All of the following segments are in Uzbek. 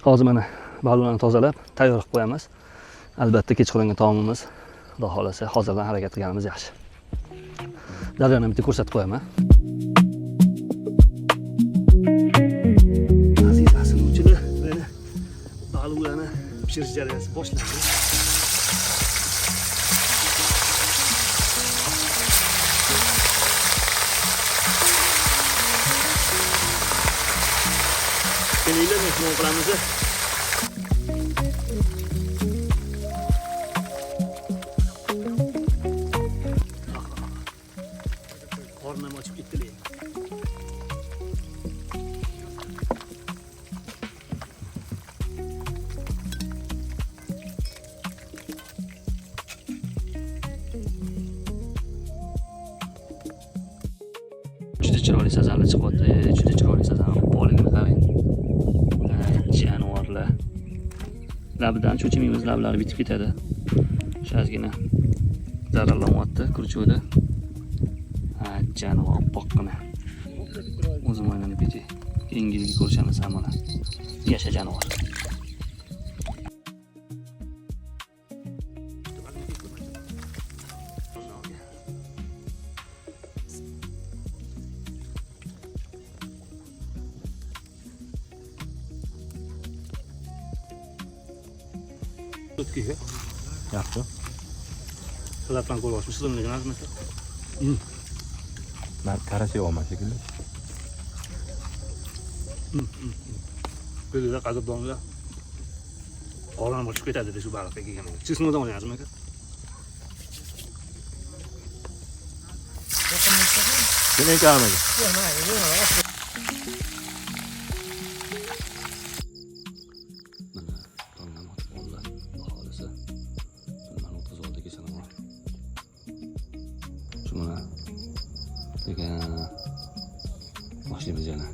Hozir mana balonlarni tozalab, tayyor qilib qo'yamiz. Albatta kechqurungi taomimiz, Xudo xolasa, hozirdan harakat qilganimiz yaxshi. Daryoni bitta ko'rsatib qo'yaman. Aziz asruvchilar, mana balonlarni pishirish jarayoni boshlandi. Kelinglar, mehmon qilamiz. Qornim ochib ketdilar. Juda chiroyli sazanlar chiqyapti. Juda chiroyli sazan. Boligini qarang. Jonivorlar. Labidan cho'chimaymiz, lablari bitib ketadi. Shazgina zararlanyapti kurchuvda. Jonivor oppoqqina. O'zim o'ynab ketay. Keyingi ko'rishamiz ham mana. Yasha jonivor. Tutkiga. Yaxshi. Salapdan ko'rmoqchisiz, sizlarga nazmasa. Ben kara sevaman shekilli. Böyle qazib donlar. Qo'rg'on bo'lib ketadi shu baliqga kelgan. Chesnodan olyapsizmi aka? Nima qilamiz? Mana degan boshlaymiz yana.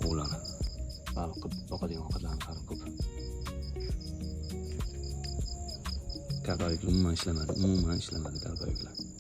O'g'lani baliq qilib boqadigan ovqatlarni qarab ko'p. Karboyiklar umuman ishlamadi, karboyiklar.